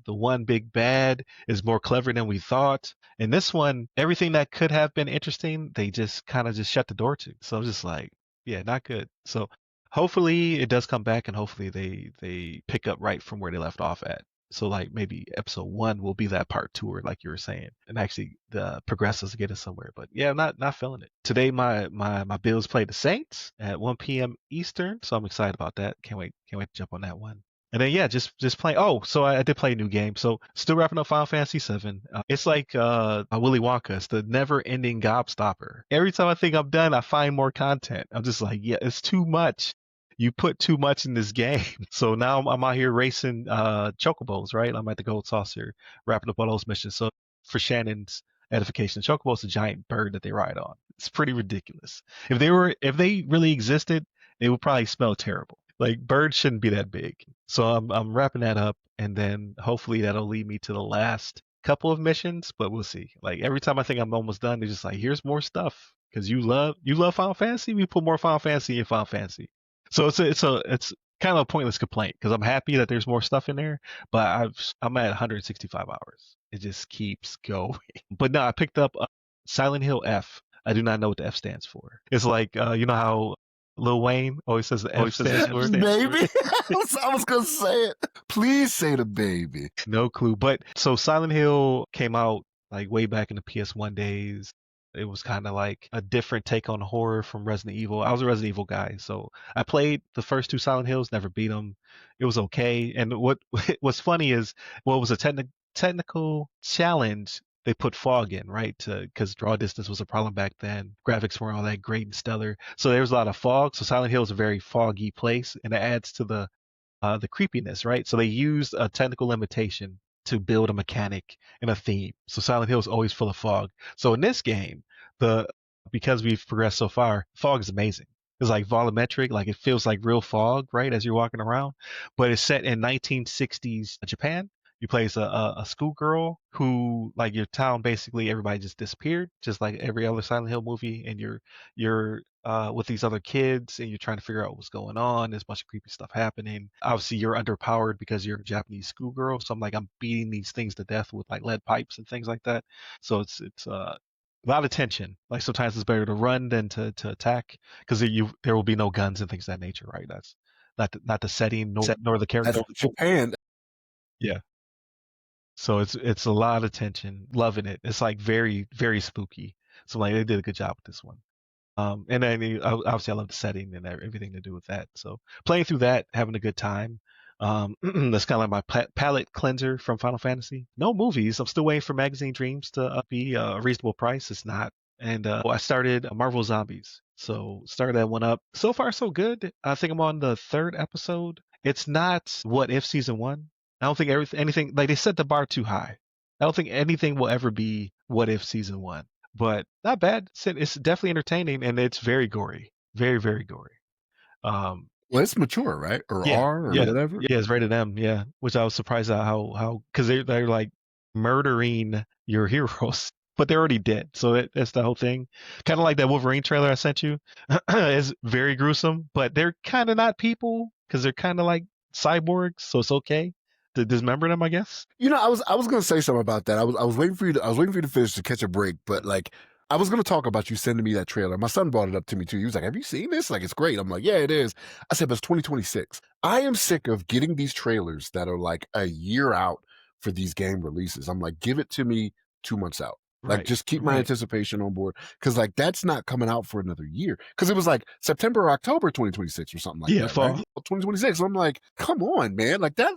one big bad is more clever than we thought. And this one, everything that could have been interesting, they just kind of just shut the door to. So I'm just like, yeah, not good. So hopefully it does come back, and hopefully they pick up right from where they left off at. So like maybe episode 1 will be that part 2, or like you were saying, and actually the progresses get us somewhere. But yeah, I'm not feeling it. Today my Bills play the Saints at 1 p.m. Eastern, so I'm excited about that. Can't wait to jump on that one. And then yeah, just playing. Oh, so I did play a new game. So still wrapping up Final Fantasy VII. It's like Willy Wonka. It's the never-ending gobstopper. Every time I think I'm done, I find more content. I'm just like, yeah, it's too much. You put too much in this game. So now I'm out here racing chocobos, right? I'm at the Gold Saucer, wrapping up all those missions. So for Shannon's edification, chocobo's a giant bird that they ride on. It's pretty ridiculous. If they really existed, they would probably smell terrible. Like, birds shouldn't be that big. So I'm wrapping that up, and then hopefully that'll lead me to the last couple of missions, but we'll see. Like every time I think I'm almost done, they're just like, here's more stuff. Because you love Final Fantasy, we put more Final Fantasy in Final Fantasy. So it's kind of a pointless complaint, because I'm happy that there's more stuff in there, but I'm at 165 hours. It just keeps going. But no, I picked up Silent Hill F. I do not know what the F stands for. It's like you know how Lil Wayne always says the F stands for. Baby. I was gonna say it. Please say the baby. No clue. But so Silent Hill came out like way back in the PS1 days. It was kind of like a different take on horror from Resident Evil. I was a Resident Evil guy, so I played the first two Silent Hills, never beat them. It was okay. And what what's funny is, well, it was a technical challenge. They put fog in, right? Because draw distance was a problem back then. Graphics weren't all that great and stellar, so there was a lot of fog. So Silent Hill is a very foggy place, and it adds to the creepiness, right? So they used a technical limitation to build a mechanic and a theme. So Silent Hill is always full of fog. So in this game, the because we've progressed so far, fog is amazing. It's like volumetric, like it feels like real fog, right, as you're walking around. But it's set in 1960s Japan. You play as a schoolgirl who, like, your town basically everybody just disappeared, just like every other Silent Hill movie, and you're with these other kids and you're trying to figure out what's going on. There's a bunch of creepy stuff happening. Obviously, you're underpowered because you're a Japanese schoolgirl. So I'm beating these things to death with like lead pipes and things like that. So it's a lot of tension. Like sometimes it's better to run than to attack because there will be no guns and things of that nature, right? That's not the setting nor the character. That's Japan. Yeah. So it's a lot of tension. Loving it. It's like very very spooky. So like they did a good job with this one. And then obviously I love the setting and everything to do with that. So playing through that, having a good time. That's kind of like my palate cleanser from Final Fantasy. No movies. I'm still waiting for Magazine Dreams to be a reasonable price. It's not. And I started Marvel Zombies. So started that one up. So far so good. I think I'm on the third episode. It's not What If season one. I don't think anything like they set the bar too high. I don't think anything will ever be What If season one, but not bad. It's definitely entertaining and it's very gory, very very gory. Um, Well, it's mature, right? Or yeah, R or yeah, whatever. yeah. It's rated M, yeah. Which I was surprised at how because they're like murdering your heroes, but they're already dead. So that's the whole thing. Kind of like that Wolverine trailer I sent you. It's very gruesome, but they're kind of not people because they're kind of like cyborgs, so it's okay to dismember them, I guess. I was gonna say something about that. I was waiting for you to finish to catch a break, but like I was gonna talk about you sending me that trailer. My son brought it up to me too. He was like, "Have you seen this? Like, it's great." I'm like, "Yeah, it is." I said, "But it's 2026." I am sick of getting these trailers that are like a year out for these game releases. I'm like, give it to me 2 months out. Like, Right, just keep my right. anticipation on board because like that's not coming out for another year. Because it was like September or October 2026 or something like Yeah, that, right? fall. 2026. I'm like, come on, man. Like that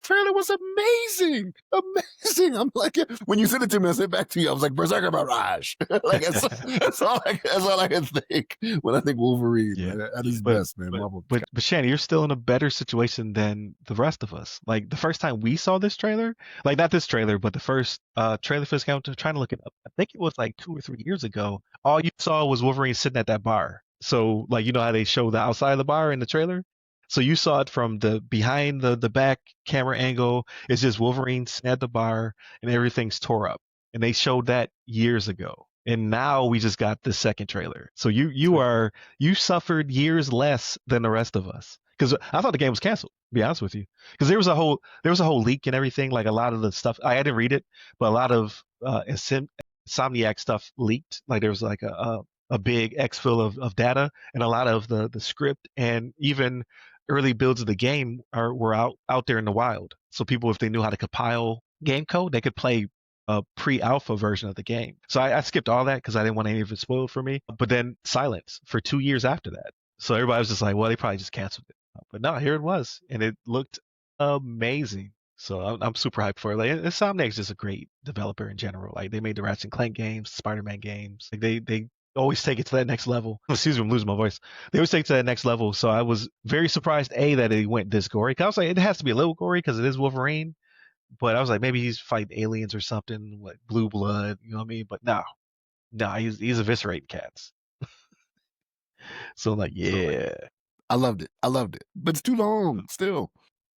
trailer was amazing. Amazing. I'm like, when you sent it to me, I sent it back to you. I was like, Berserker Barrage. Like, that's all I can think when I think Wolverine. Yeah. Like, at his But best, man. Marvel. but Shannon, you're still in a better situation than the rest of us. Like the first time we saw this trailer, like not this trailer, but the first trailer for this game, I'm trying to look it up. I think it was like 2 or 3 years ago. All you saw was Wolverine sitting at that bar. So like you know how they show the outside of the bar in the trailer? So you saw it from the behind the back camera angle. It's just Wolverine sitting at the bar and everything's tore up. And they showed that years ago. And now we just got the second trailer. So you suffered years less than the rest of us. Because I thought the game was canceled. To be honest with you, because there was a whole leak and everything. Like a lot of the stuff I didn't read it, but a lot of Insomniac stuff leaked. Like there was like a big exfil of data, and a lot of the script and even early builds of the game were out there in the wild. So people, if they knew how to compile game code, they could play a pre-alpha version of the game. So I skipped all that because I didn't want any of it spoiled for me. But then silence for 2 years after that. So everybody was just like, well, they probably just canceled it. But no, here it was, and it looked amazing. So I'm super hyped for it. Like, Insomniac's just a great developer in general. Like they made the Ratchet and Clank games, Spider-Man games. Like they always take it to that next level. Excuse me, I'm losing my voice. They always take it to that next level. So I was very surprised that it went this gory. 'Cause I was like, it has to be a little gory because it is Wolverine. But I was like, maybe he's fighting aliens or something, like blue blood, you know what I mean? But no, he's eviscerating cats. So I'm like, yeah. I loved it. I loved it. But it's too long still.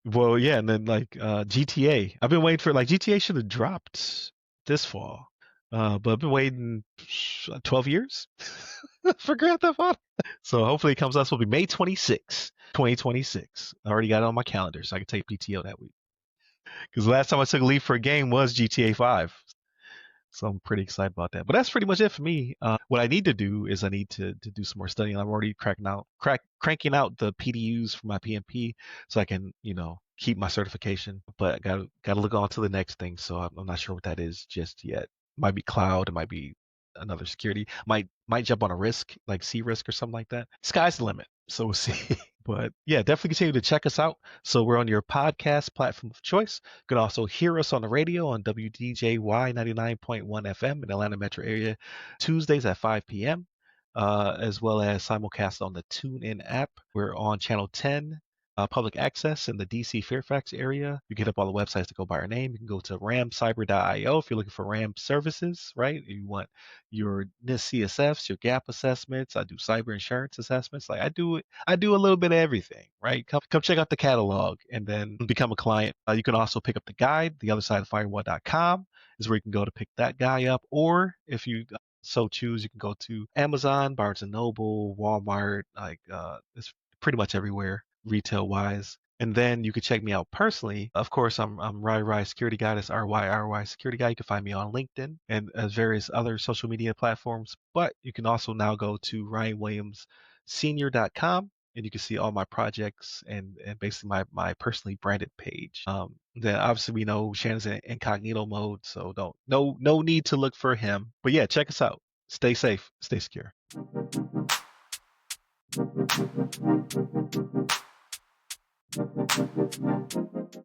Well, yeah, and then like GTA. I've been waiting for like GTA should have dropped this fall. But I've been waiting 12 years for Grand Theft Auto. So hopefully it comes out. So it'll be May 26th, 2026. I already got it on my calendar, so I can take PTO that week. Because the last time I took leave for a game was GTA 5. So I'm pretty excited about that. But that's pretty much it for me. What I need to do is I need to do some more studying. I'm already cranking out the PDUs for my PMP so I can, keep my certification. But I gotta look on to the next thing. So I'm not sure what that is just yet. Might be cloud. It might be another security. Might jump on a risk like C risk or something like that. Sky's the limit. So we'll see. But yeah, definitely continue to check us out. So we're on your podcast platform of choice. You can also hear us on the radio on WDJY 99.1 FM in the Atlanta metro area, Tuesdays at 5 p.m., as well as simulcast on the TuneIn app. We're on channel 10, public access in the DC Fairfax area. You can hit up all the websites to go by our name. You can go to ramcyber.io if you're looking for RAM services, right? If you want your NIST CSFs, your gap assessments. I do cyber insurance assessments. Like I do a little bit of everything, right? Come check out the catalog and then become a client. You can also pick up the guide, theothersideofthefirewall.com is where you can go to pick that guy up. Or if you so choose, you can go to Amazon, Barnes and Noble, Walmart, it's pretty much everywhere retail wise. And then you can check me out personally. Of course, I'm Ry Security Guy. That's RY Security Guy. You can find me on LinkedIn and various other social media platforms. But you can also now go to RyanWilliamsSenior.com and you can see all my projects and basically my personally branded page. Then obviously we know Shannon's in incognito mode, so no need to look for him. But yeah, check us out. Stay safe, stay secure.